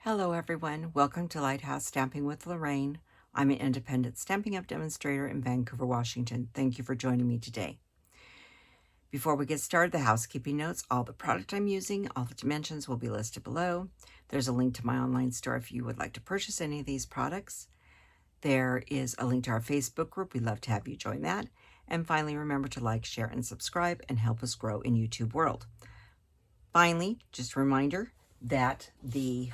Hello everyone, welcome to Lighthouse Stamping with Lorraine. I'm an independent Stampin' Up! Demonstrator in Vancouver, Washington. Thank you for joining me today. Before we get started, the housekeeping notes, all the product I'm using, all the dimensions will be listed below. There's a link to my online store if you would like to purchase any of these products. There is a link to our Facebook group. We'd love to have you join that. And finally, remember to like, share, and subscribe and help us grow in YouTube world. Finally, just a reminder that the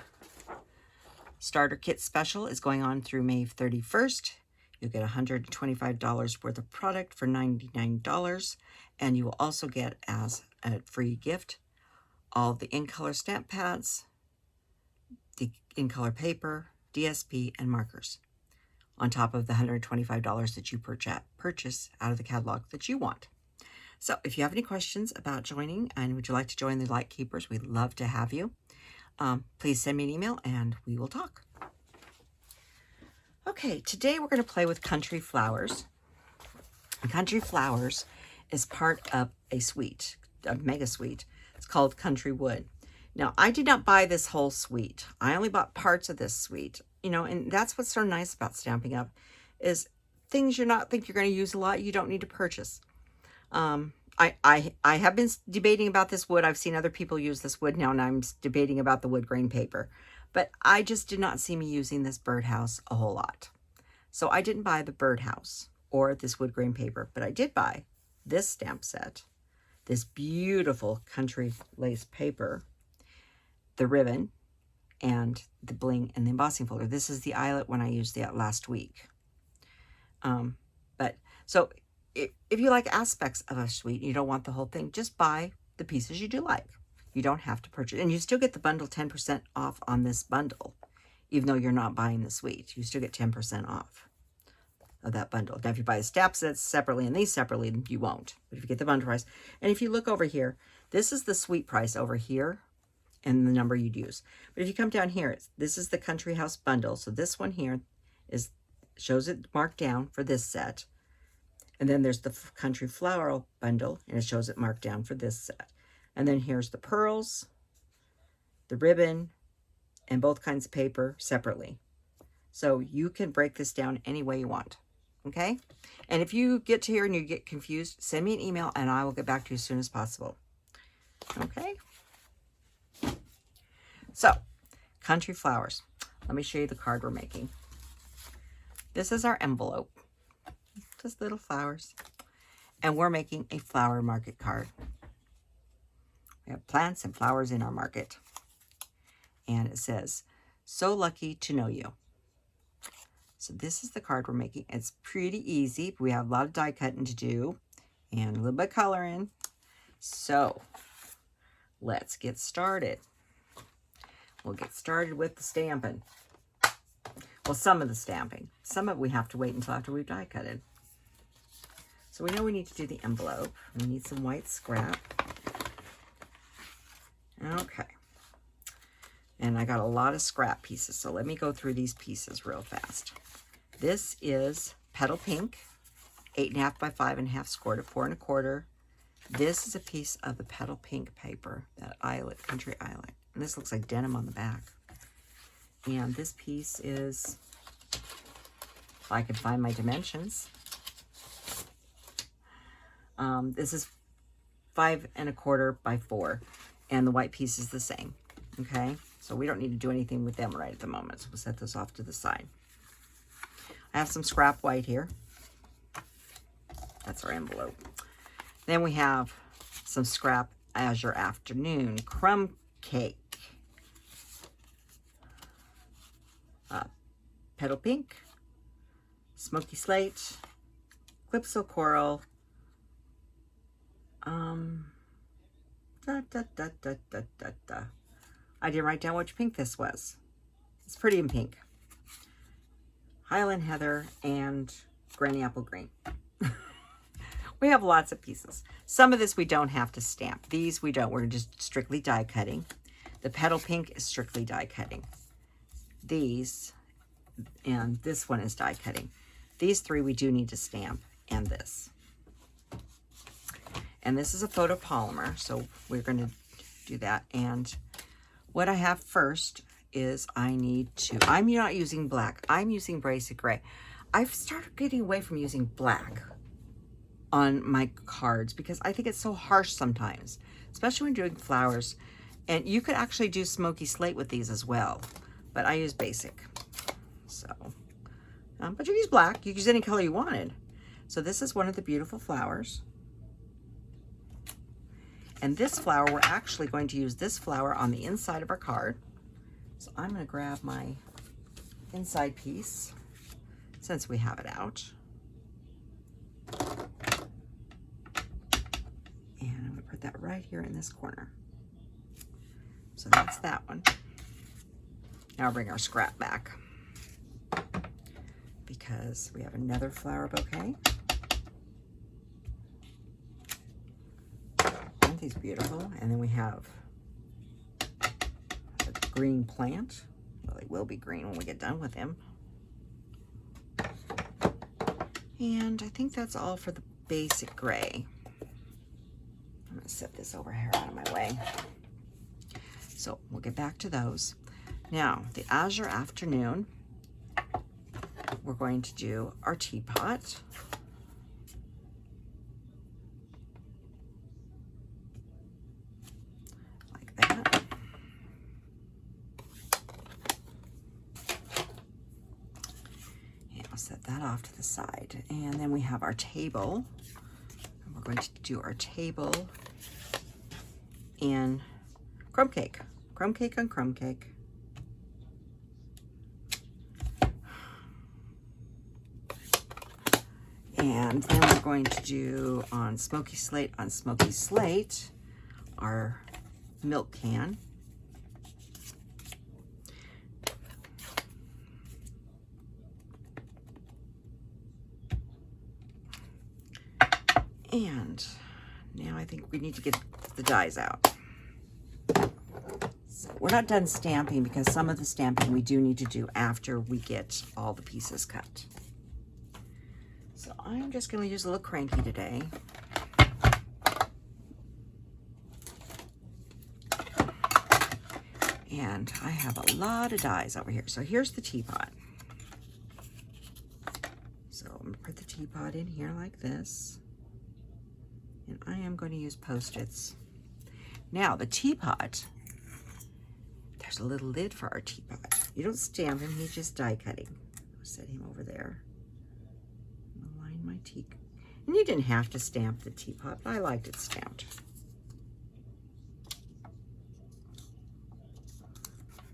Starter Kit Special is going on through May 31st. You'll get $125 worth of product for $99, and you will also get as a free gift all the ink color stamp pads, the ink color paper, DSP, and markers, on top of the $125 that you purchase out of the catalog that you want. So if you have any questions about joining and would you like to join the Light Keepers, we'd love to have you. Please send me an email and we will talk. Okay, today we're going to play with Country Flowers. And Country Flowers is part of a suite, a mega suite. It's called Country Wood. Now, I did not buy this whole suite. I only bought parts of this suite. You know, and that's what's so nice about Stampin' Up! Is things you're not think you're going to use a lot, you don't need to purchase. I have been debating about this wood. I've seen other people use this wood now, and I'm debating about the wood grain paper. But I just did not see me using this birdhouse a whole lot. So I didn't buy the birdhouse or this wood grain paper, but I did buy this stamp set, this beautiful country lace paper, the ribbon, and the bling and the embossing folder. This is the eyelet one I used last week. If you like aspects of a suite, you don't want the whole thing, just buy the pieces you do like. You don't have to purchase. And you still get the bundle 10% off on this bundle. Even though you're not buying the suite, you still get 10% off of that bundle. Now, if you buy the stamp sets separately and these separately, you won't. But if you get the bundle price, and if you look over here, this is the suite price over here and the number you'd use. But if you come down here, this is the Country House bundle. So this one here shows it marked down for this set. And then there's the Country Floral bundle, and it shows it marked down for this set. And then here's the pearls, the ribbon, and both kinds of paper separately. So you can break this down any way you want, okay? And if you get to here and you get confused, send me an email, and I will get back to you as soon as possible, okay? So, Country Flowers. Let me show you the card we're making. This is our envelope. Just little flowers. And we're making a flower market card. We have plants and flowers in our market. And it says, "So lucky to know you." So this is the card we're making. It's pretty easy. We have a lot of die cutting to do and a little bit of coloring. So let's get started. We'll get started with the stamping. Well, some of the stamping. Some of it we have to wait until after we've die cut it. So we know we need to do the envelope. We need some white scrap. Okay. And I got a lot of scrap pieces, so let me go through these pieces real fast. This is Petal Pink, 8.5 by 5.5, scored at 4 1/4. This is a piece of the Petal Pink paper, that eyelet, country eyelet. And this looks like denim on the back. And this piece is, if I could find my dimensions, this is 5 1/4 by 4, and the white piece is the same. Okay, so we don't need to do anything with them right at the moment. So we'll set this off to the side. I have some scrap white here. That's our envelope. Then we have some scrap Azure Afternoon Crumb Cake, Petal Pink, Smoky Slate, Calypso Coral, I didn't write down which pink this was. It's pretty in pink. Highland Heather and Granny Apple Green. We have lots of pieces. Some of this we don't have to stamp. These we don't. We're just strictly die cutting. The Petal Pink is strictly die cutting. These, and this one is die cutting. These three we do need to stamp, and this. And this is a photopolymer, so we're going to do that. And what I have first is I'm not using black. I'm using Braided Gray. I've started getting away from using black on my cards because I think it's so harsh sometimes, especially when doing flowers. And you could actually do Smoky Slate with these as well, but I use basic. So, but you use black. You can use any color you wanted. So this is one of the beautiful flowers. And this flower, we're actually going to use this flower on the inside of our card. So I'm going to grab my inside piece since we have it out. And I'm going to put that right here in this corner. So that's that one. Now I'll bring our scrap back because we have another flower bouquet. Aren't these beautiful? And then we have a green plant. Well, they will be green when we get done with him. And I think that's all for the basic gray. I'm going to set this over here out of my way. So we'll get back to those. Now, the Azure Afternoon, we're going to do our teapot. Like that. And I'll set that off to the side. And then we have our table. And we're going to do our table in crumb cake. Crumb cake on crumb cake. And then we're going to do on Smoky Slate, our milk can. And now I think we need to get the dies out. So we're not done stamping because some of the stamping we do need to do after we get all the pieces cut. So I'm just going to use a little cranky today. And I have a lot of dies over here. So here's the teapot. So I'm going to put the teapot in here like this. And I am going to use Post-its. Now the teapot, there's a little lid for our teapot. You don't stamp him, he's just die cutting. I'll set him over there. Align my tea. And you didn't have to stamp the teapot, but I liked it stamped.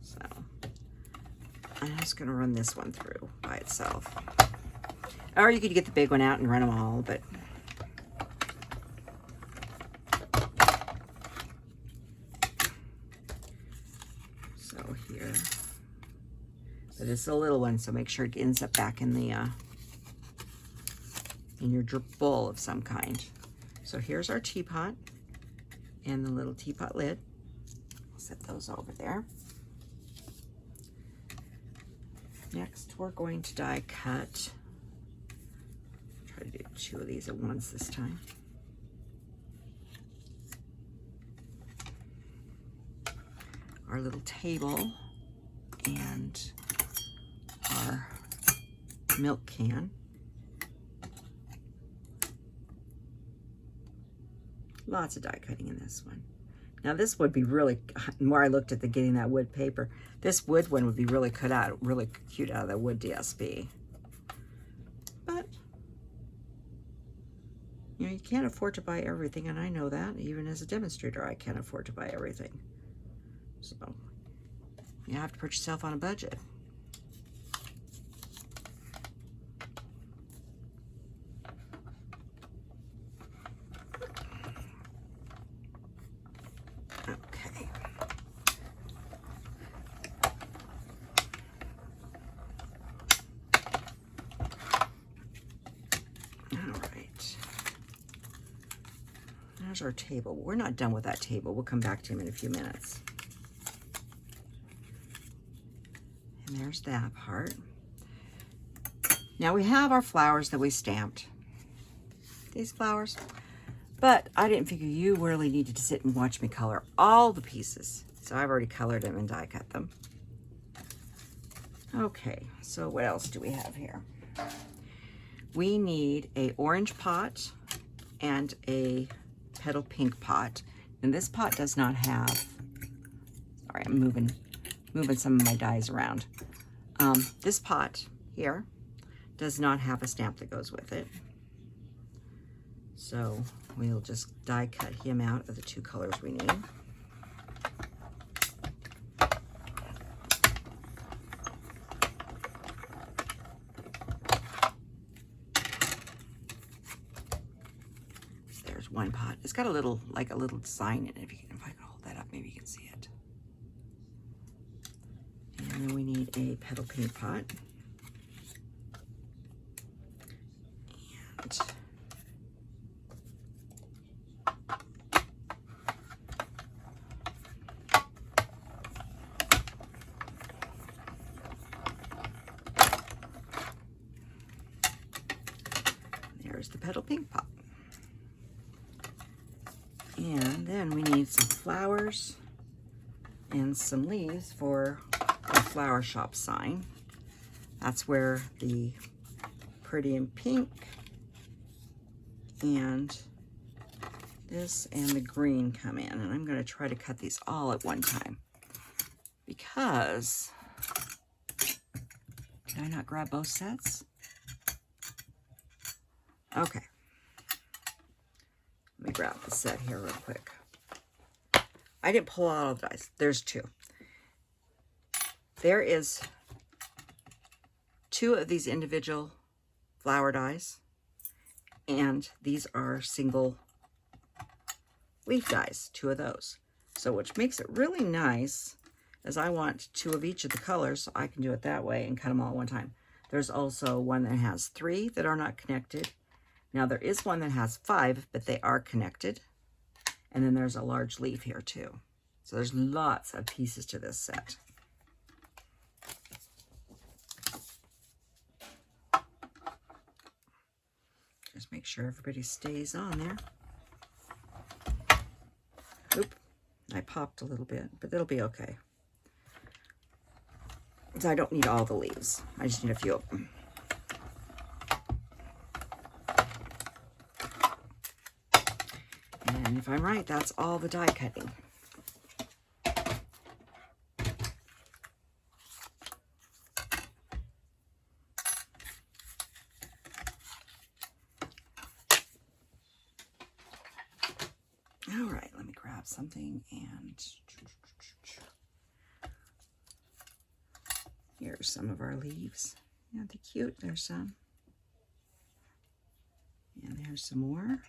So I'm just going to run this one through by itself. Or you could get the big one out and run them all, but here. But it's a little one, so make sure it ends up back in the in your bowl of some kind. So here's our teapot and the little teapot lid. I'll set those over there. Next, we're going to die cut. Try to do 2 of these at once this time. Our little table and our milk can. Lots of die cutting in this one. Now this would be really, the more I looked at getting that wood paper, this wood one would be really cut out, really cute out of the wood DSP. But, you know, you can't afford to buy everything, and I know that. Even as a demonstrator, I can't afford to buy everything. So you have to put yourself on a budget. Okay. All right. There's our table. We're not done with that table. We'll come back to him in a few minutes. And there's that part. Now we have our flowers that we stamped. These flowers. But I didn't figure you really needed to sit and watch me color all the pieces. So I've already colored them and die cut them. Okay, so what else do we have here? We need a orange pot and a Petal Pink pot. And this pot does not have, sorry, I'm moving some of my dies around. This pot here does not have a stamp that goes with it. So we'll just die cut him out of the 2 colors we need. There's one pot. It's got a little, like a little design in it. If I can hold that up, maybe you can see it. And then we need a Petal Pink pot. And there's the Petal Pink pot. And then we need some flowers and some leaves for our flower shop sign. That's where the Pretty in Pink and this and the green come in. And I'm going to try to cut these all at one time because, did I not grab both sets? Okay. Let me grab the set here real quick. I didn't pull out all the dies. There's 2. There is 2 of these individual flower dies, and these are single leaf dies, 2 of those. So which makes it really nice, as I want 2 of each of the colors, so I can do it that way and cut them all at one time. There's also one that has 3 that are not connected. Now there is one that has 5, but they are connected. And then there's a large leaf here too. So there's lots of pieces to this set. Just make sure everybody stays on there. Oop, I popped a little bit, but it'll be okay. So I don't need all the leaves. I just need a few of them. And if I'm right, that's all the die cutting. All right, let me grab something and here's some of our leaves. Aren't they cute? There's some. And there's some more.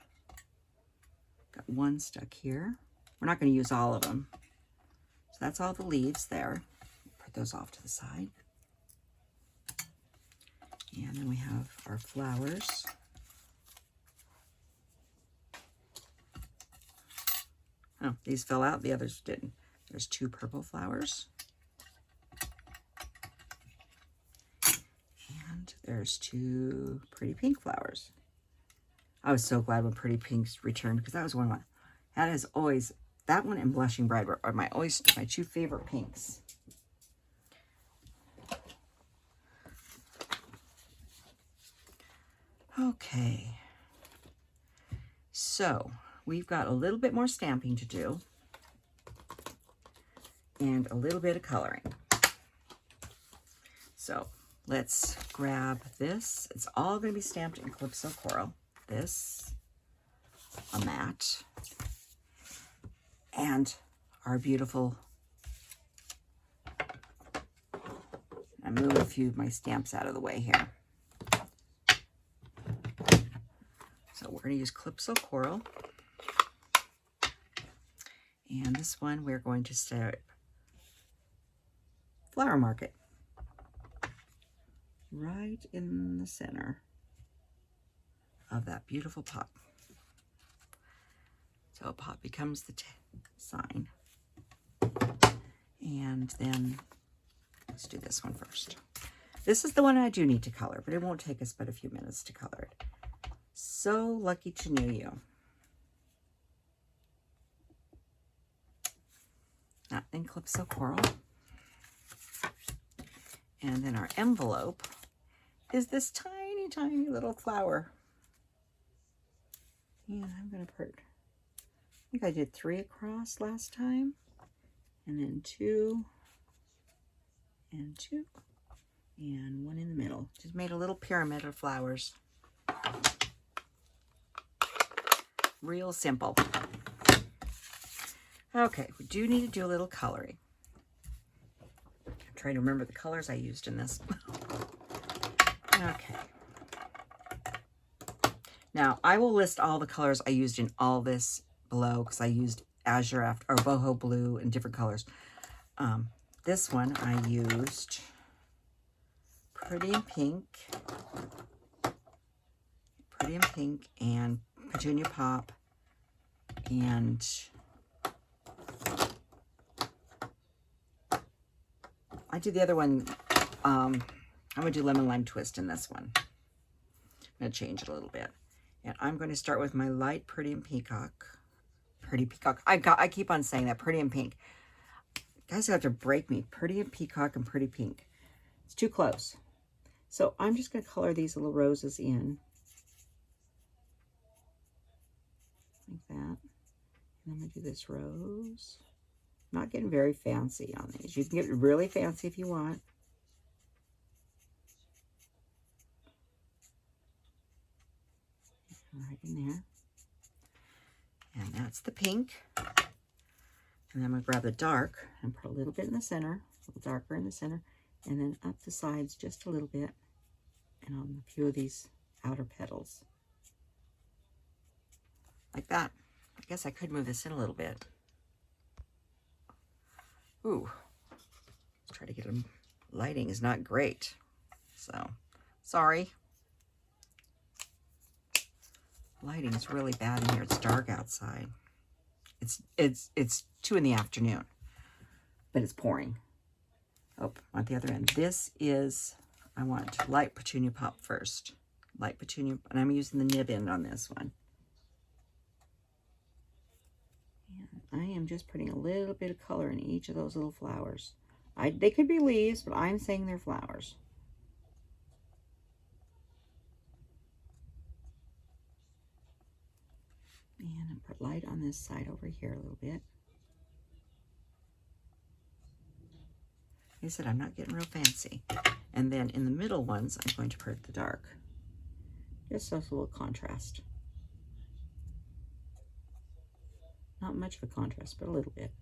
Got one stuck here. We're not going to use all of them. So that's all the leaves there. Put those off to the side. And then we have our flowers. Oh, these fell out, the others didn't. There's 2 purple flowers. And there's 2 pretty pink flowers. I was so glad when Pretty Pinks returned because that was one of my, that is always, that one and Blushing Bride are my 2 favorite pinks. Okay. So we've got a little bit more stamping to do and a little bit of coloring. So let's grab this. It's all going to be stamped in Calypso Coral. This, a mat, and our beautiful, I move a few of my stamps out of the way here. So we're going to use Calypso Coral. And this one we're going to start Flower Market right in the center of that beautiful pot. So a pot becomes the sign. And then let's do this one first. This is the one I do need to color, but it won't take us but a few minutes to color it. So lucky to know you. Not in Calypso Coral. And then our envelope is this tiny, tiny little flower. And I'm going to put, I think I did 3 across last time. And then 2, and 2, and 1 in the middle. Just made a little pyramid of flowers. Real simple. Okay, we do need to do a little coloring. I'm trying to remember the colors I used in this. Okay. Now, I will list all the colors I used in all this below because I used Azure or Boho blue in different colors. This one I used Pretty in Pink, and Petunia Pop, and I did the other one. I'm going to do Lemon Lime Twist in this one. I'm going to change it a little bit. And I'm going to start with my light Pretty in Peacock. Pretty Peacock. I keep on saying that, Pretty in Pink. Guys have to break me. Pretty in Peacock and Pretty Pink. It's too close. So I'm just going to color these little roses in. Like that. And I'm going to do this rose. Not getting very fancy on these. You can get really fancy if you want. Right in there. And that's the pink. And then I'm going to grab the dark and put a little bit in the center, a little darker in the center, and then up the sides just a little bit, and on a few of these outer petals. Like that. I guess I could move this in a little bit. Ooh. Let's try to get them. Lighting is not great. So, sorry. Lighting is really bad in here. It's dark outside. It's 2 in the afternoon, but it's pouring. Oh, on the other end. This is, I want light Petunia Pop first. Light Petunia, and I'm using the nib end on this one. And I am just putting a little bit of color in each of those little flowers. They could be leaves, but I'm saying they're flowers. And I put light on this side over here a little bit. Like I said, I'm not getting real fancy. And then in the middle ones, I'm going to put the dark. Just so it's a little contrast. Not much of a contrast, but a little bit.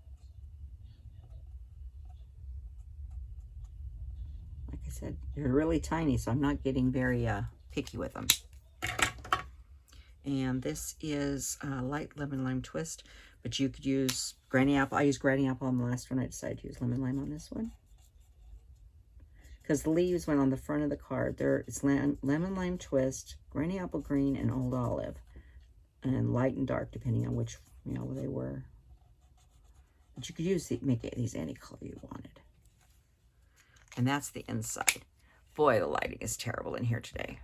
Like I said, they're really tiny, so I'm not getting very picky with them. And this is light Lemon Lime Twist, but you could use Granny Apple. I used Granny Apple on the last one. I decided to use Lemon Lime on this one. Because the leaves went on the front of the card. It's Lemon Lime Twist, Granny Apple Green, and Old Olive. And light and dark, depending on which, they were. But you could make these any color you wanted. And that's the inside. Boy, the lighting is terrible in here today.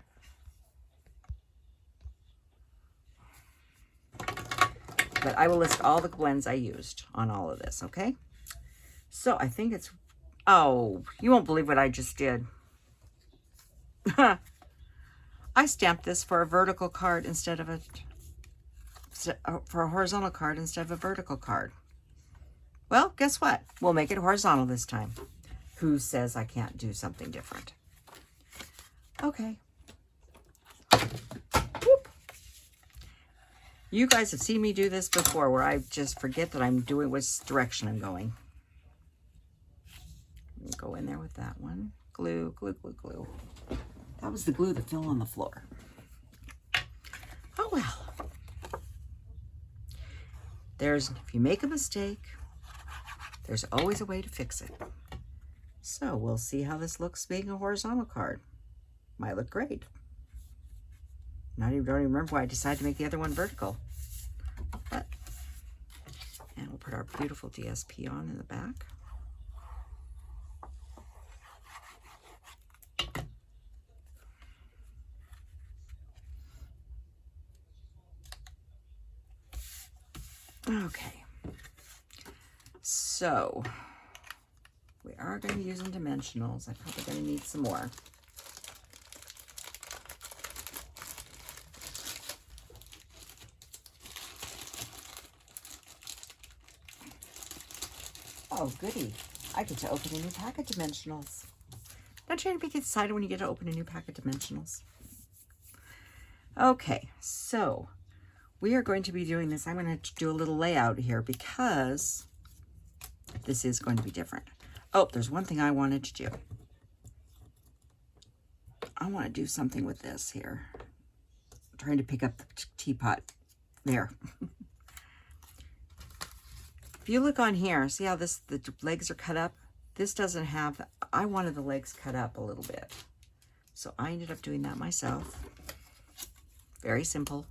But I will list all the blends I used on all of this, okay? So I think it's, oh, you won't believe what I just did. I stamped this for a vertical card instead of for a horizontal card instead of a vertical card. Well, guess what? We'll make it horizontal this time. Who says I can't do something different? Okay. Whoop. You guys have seen me do this before where I just forget that I'm doing which direction I'm going. Go in there with that one. Glue, glue, glue, glue. That was the glue that fell on the floor. Oh well. If you make a mistake, there's always a way to fix it. So we'll see how this looks being a horizontal card. Might look great. Don't even remember why I decided to make the other one vertical. But, and we'll put our beautiful DSP on in the back. Okay. So, we are are going to be using dimensionals. I'm probably going to need some more. Oh, goody. I get to open a new pack of dimensionals. Don't you get excited when you get to open a new pack of dimensionals? Okay, so we are going to be doing this. I'm going to do a little layout here because this is going to be different. Oh, there's one thing I wanted to do. I want to do something with this here. I'm trying to pick up the teapot. There. If you look on here, see how the legs are cut up? This doesn't have, I wanted the legs cut up a little bit. So I ended up doing that myself. Very simple.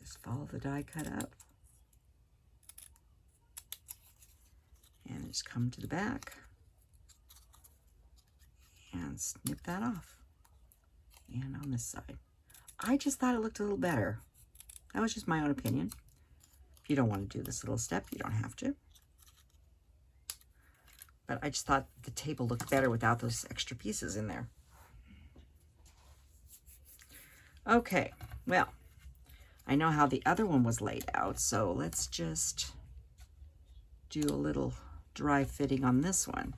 Just follow the die cut up. And just come to the back. And snip that off. And on this side. I just thought it looked a little better. That was just my own opinion. If you don't want to do this little step, you don't have to. But I just thought the table looked better without those extra pieces in there. Okay, well, I know how the other one was laid out, so let's just do a little dry fitting on this one.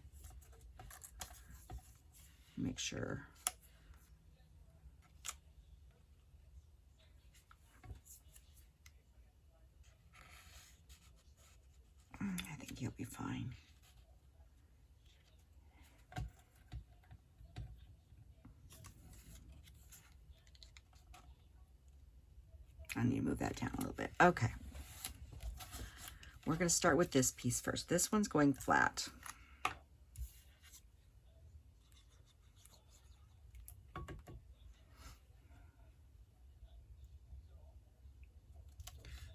Make sure. I think you'll be fine. I need to move that down a little bit. Okay. We're going to start with this piece first. This one's going flat.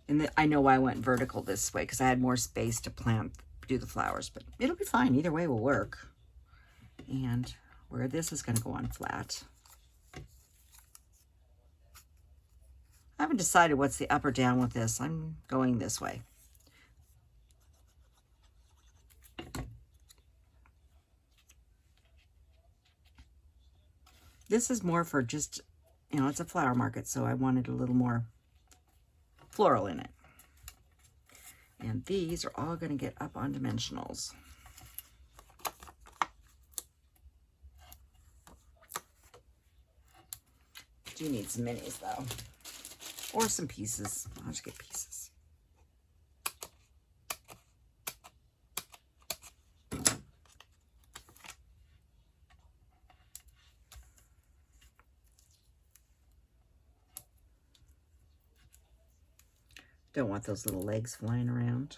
And I know why I went vertical this way, because I had more space to do the flowers, but it'll be fine. Either way will work. And where this is going to go on flat. I haven't decided what's the up or down with this. I'm going this way. This is more for just, you know, it's a flower market, so I wanted a little more floral in it. And these are all going to get up on dimensionals. Do need some minis though. Or some pieces. I'll just get pieces. Don't want those little legs flying around.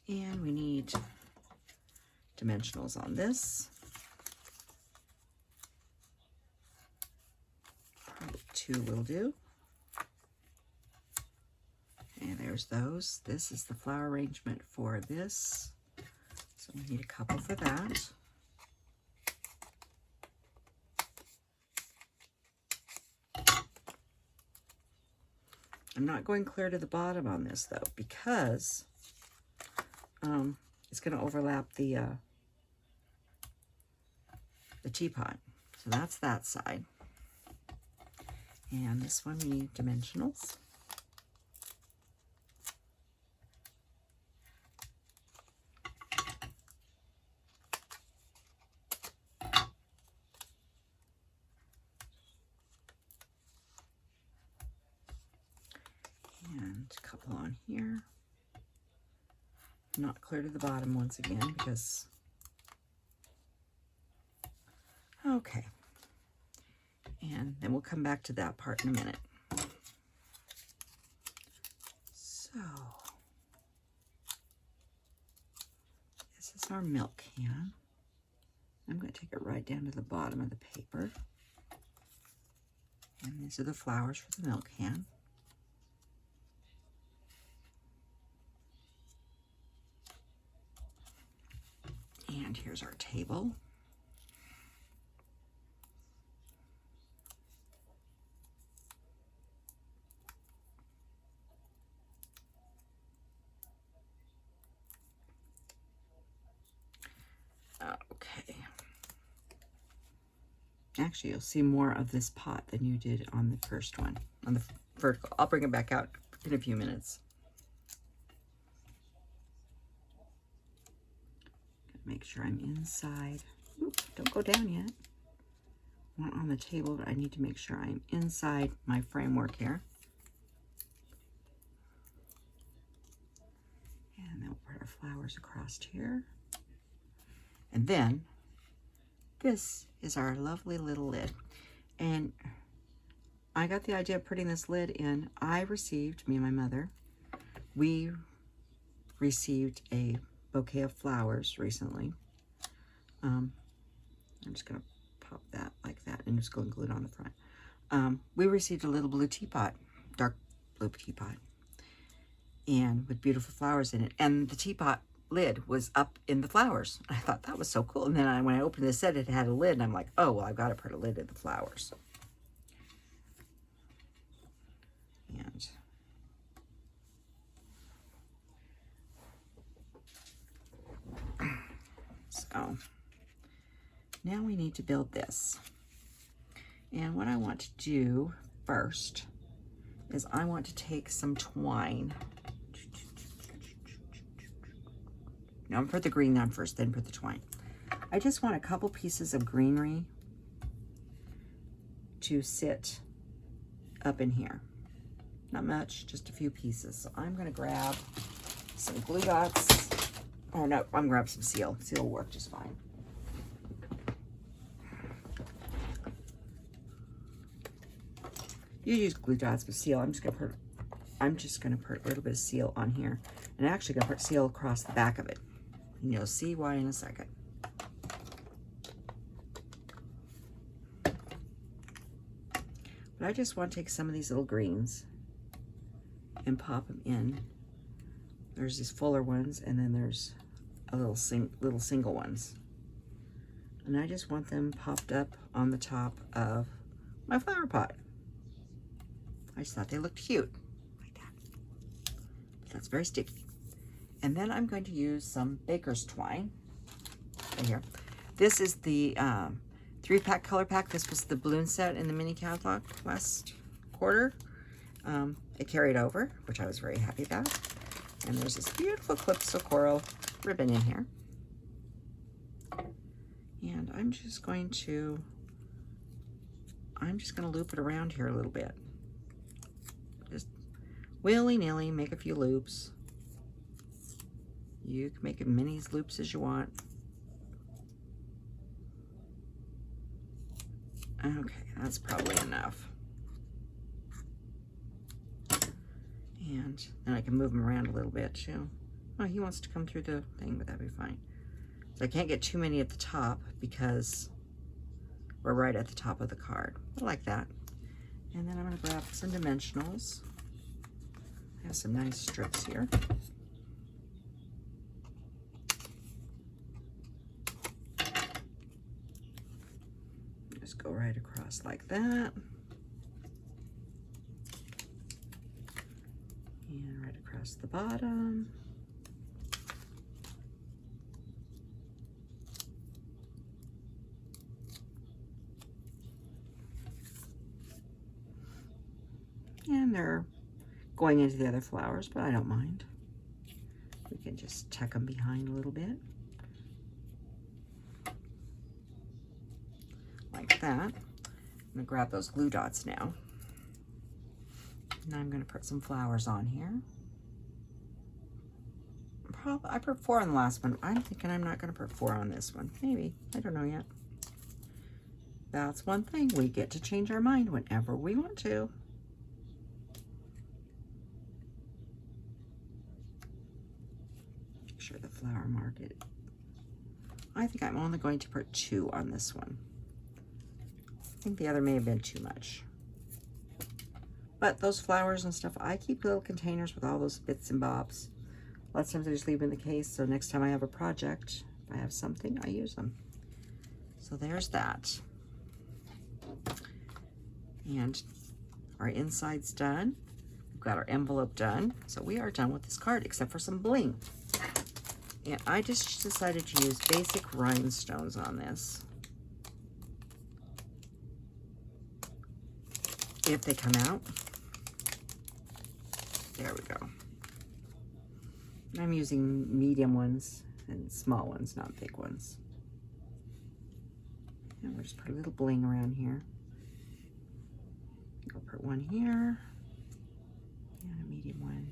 And we need dimensionals on this. Probably 2 will do. And there's those. This is the flower arrangement for this. So we need a couple for that. I'm not going clear to the bottom on this though, because it's going to overlap the teapot. So that's that side. And this one we need dimensionals. And a couple on here. Not clear to the bottom once again because, okay. And then we'll come back to that part in a minute. So, this is our milk can. I'm going to take it right down to the bottom of the paper. And these are the flowers for the milk can. And here's our table. Actually, you'll see more of this pot than you did on the first one, on the vertical. I'll bring it back out in a few minutes. Make sure I'm inside. Oop, don't go down yet. Not on the table, but I need to make sure I'm inside my framework here. And then we'll put our flowers across here. And then this is our lovely little lid. And I got the idea of putting this lid in. Me and my mother, we received a bouquet of flowers recently. I'm just going to pop that like that and just go and glue it on the front. We received a little blue teapot, dark blue teapot, and with beautiful flowers in it. And the teapot lid was up in the flowers. I thought that was so cool. And then when I opened the set, it had a lid, and I'm like, oh, well, I've got to put a lid in the flowers. And so now we need to build this. And what I want to do first is I want to take some twine. No, I'm put the green on first, then put the twine. I just want a couple pieces of greenery to sit up in here. Not much, just a few pieces. So I'm going to grab some glue dots. Oh no, I'm going to grab some seal. Seal will work just fine. You use glue dots with seal. I'm just going to put a little bit of seal on here. And I'm actually going to put seal across the back of it. And you'll see why in a second. But I just want to take some of these little greens and pop them in. There's these fuller ones, and then there's a little single ones. And I just want them popped up on the top of my flower pot. I just thought they looked cute, like that. But that's very sticky. And then I'm going to use some baker's twine right here. This is the 3-pack color pack. This was the balloon set in the mini catalog last quarter. It carried over, which I was very happy about. And there's this beautiful Calypso Coral ribbon in here. And I'm just going to loop it around here a little bit. Just willy-nilly make a few loops. You can make as many loops as you want. Okay, that's probably enough. And then I can move him around a little bit too. Oh, he wants to come through the thing, but that'd be fine. So I can't get too many at the top because we're right at the top of the card. I like that. And then I'm going to grab some dimensionals. I have some nice strips here. Just go right across like that. And right across the bottom. And they're going into the other flowers, but I don't mind. We can just tuck them behind a little bit. Like that. I'm going to grab those glue dots now. Now I'm going to put some flowers on here. I put 4 on the last one. I'm thinking I'm not going to put 4 on this one. Maybe. I don't know yet. That's one thing. We get to change our mind whenever we want to. Make sure the flower market. I think I'm only going to put 2 on this one. I think the other may have been too much. But those flowers and stuff, I keep little containers with all those bits and bobs. Lots of times I just leave them in the case, so next time I have a project, if I have something, I use them. So there's that. And our inside's done. We've got our envelope done. So we are done with this card, except for some bling. And I just decided to use basic rhinestones on this. if they come out. There we go. I'm using medium ones and small ones, not big ones. And we'll just put a little bling around here. I'll put one here and a medium one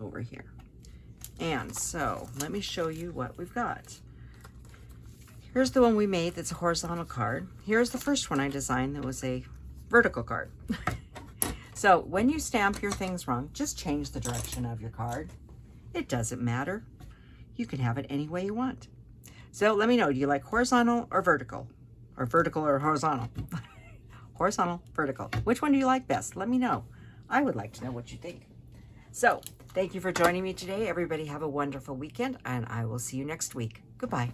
over here. And so let me show you what we've got. Here's the one we made that's a horizontal card. Here's the first one I designed that was a vertical card. So when you stamp your things wrong, just change the direction of your card. It doesn't matter. You can have it any way you want. So let me know, do you like horizontal or vertical? Or vertical or horizontal? Horizontal, vertical. Which one do you like best? Let me know. I would like to know what you think. So thank you for joining me today. Everybody have a wonderful weekend, and I will see you next week. Goodbye.